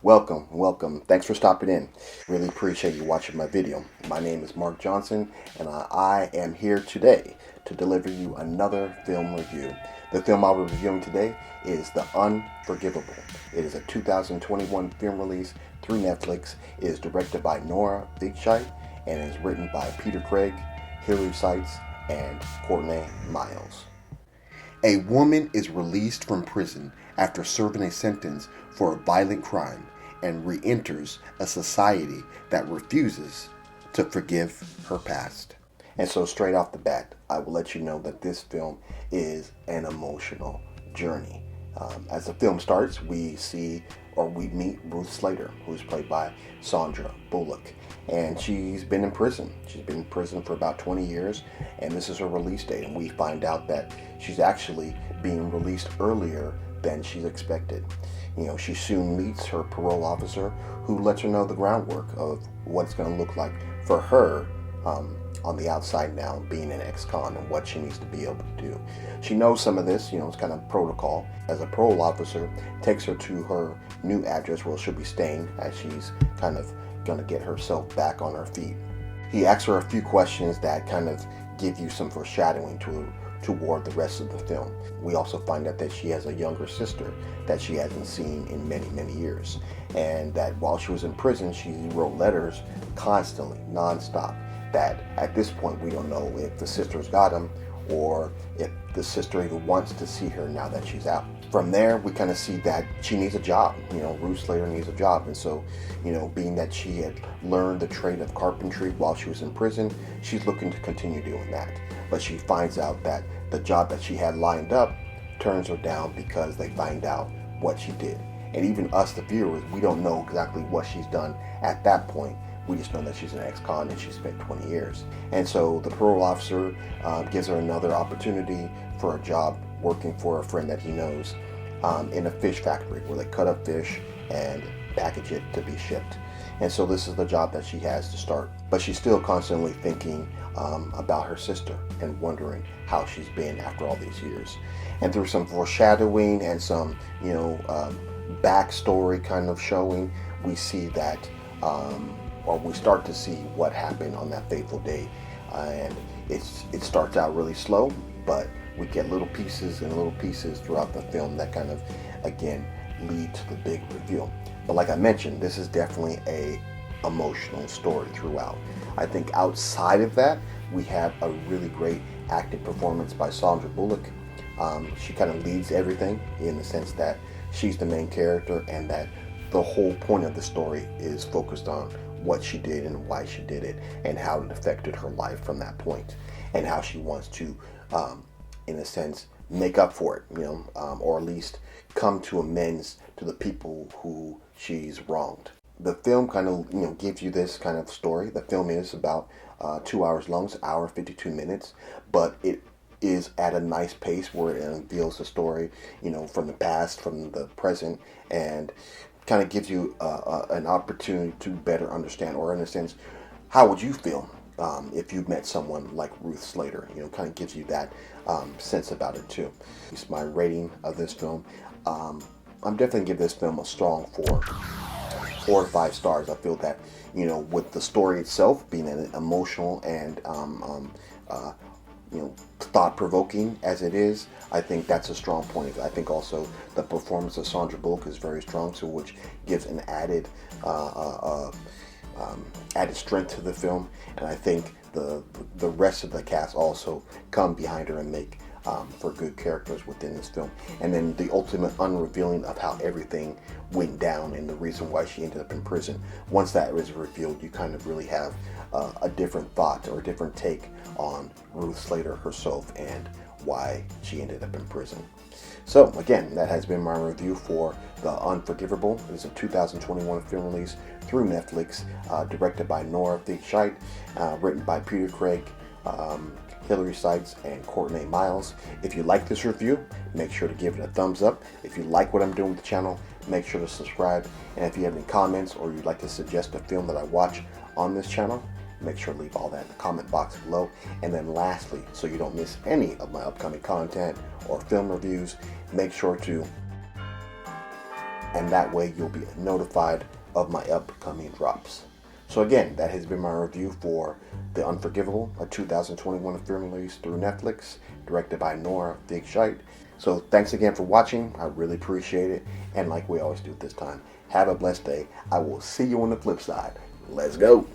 Welcome. Thanks for stopping in. Really appreciate you watching my video. My name is Mark Johnson, and I am here today to deliver you another film review. The film I'll be reviewing today is The Unforgivable. It is a 2021 film release through Netflix. It is directed by Nora Vigshite and is written by Peter Craig, Hilary Seitz, and Courtney Miles. A woman is released from prison after serving a sentence for a violent crime and re-enters a society that refuses to forgive her past. And so straight off the bat, I will let you know that this film is an emotional journey. As the film starts, we meet Ruth Slater, who's played by Sandra Bullock. And she's been in prison. She's been in prison for about 20 years, and this is her release date. And we find out that she's actually being released earlier than she's expected. She soon meets her parole officer, who lets her know the groundwork of what it's going to look like for her on the outside now, being an ex-con, and what she needs to be able to do. She knows some of this, it's kind of protocol, as a parole officer takes her to her new address where she'll be staying as she's kind of going to get herself back on her feet. He asks her a few questions that kind of give you some foreshadowing toward the rest of the film. We also find out that she has a younger sister that she hasn't seen in many years, and that while she was in prison, she wrote letters constantly, non-stop, that at this point we don't know if the sister's got him or if the sister even wants to see her now that she's out. From there, we kind of see that she needs a job. Ruth Slater needs a job. And so, being that she had learned the trade of carpentry while she was in prison, she's looking to continue doing that. But she finds out that the job that she had lined up turns her down because they find out what she did. And even us, the viewers, we don't know exactly what she's done at that point. We just know that she's an ex-con and she spent 20 years. And so the parole officer gives her another opportunity for a job working for a friend that he knows in a fish factory where they cut up fish and package it to be shipped. And so this is the job that she has to start. But she's still constantly thinking about her sister and wondering how she's been after all these years. And through some foreshadowing and some, backstory kind of showing, we see that or we start to see what happened on that fateful day. And it starts out really slow, but we get little pieces throughout the film that kind of, again, lead to the big reveal. But like I mentioned, this is definitely a emotional story throughout. I think outside of that, we have a really great acting performance by Sandra Bullock. She kind of leads everything in the sense that she's the main character, and that the whole point of the story is focused on what she did and why she did it, and how it affected her life from that point, and how she wants to, in a sense, make up for it, or at least come to amends to the people who she's wronged. The film kind of, gives you this kind of story. The film is about 2 hours long, it's an hour 52 minutes, but it is at a nice pace where it unveils the story, from the past, from the present, and kind of gives you an opportunity to better understand, or in a sense, how would you feel if you met someone like Ruth Slater? Kind of gives you that sense about it too. It's my rating of this film. I'm definitely gonna give this film a strong 4 to 5 stars. I feel that, with the story itself being emotional and thought-provoking as it is, I think that's a strong point. I think also the performance of Sandra Bullock is very strong, so which gives an added strength to the film. And I think the rest of the cast also come behind her and make for good characters within this film. And then the ultimate unrevealing of how everything went down and the reason why she ended up in prison. Once that is revealed, you kind of really have a different thought or a different take on Ruth Slater herself and why she ended up in prison. So again, that has been my review for The Unforgivable. It is a 2021 film release through Netflix, directed by Nora Vigshite, written by Peter Craig, Hilary Seitz, and Courtney Miles. If you like this review, make sure to give it a thumbs up. If you like what I'm doing with the channel, make sure to subscribe. And if you have any comments or you'd like to suggest a film that I watch on this channel, make sure to leave all that in the comment box below. And then lastly, so you don't miss any of my upcoming content or film reviews, make sure to and that way you'll be notified of my upcoming drops. So again, that has been my review for The Unforgivable, a 2021 film released through Netflix, directed by Nora Figshite. So thanks again for watching. I really appreciate it. And like we always do this time, have a blessed day. I will see you on the flip side. Let's go.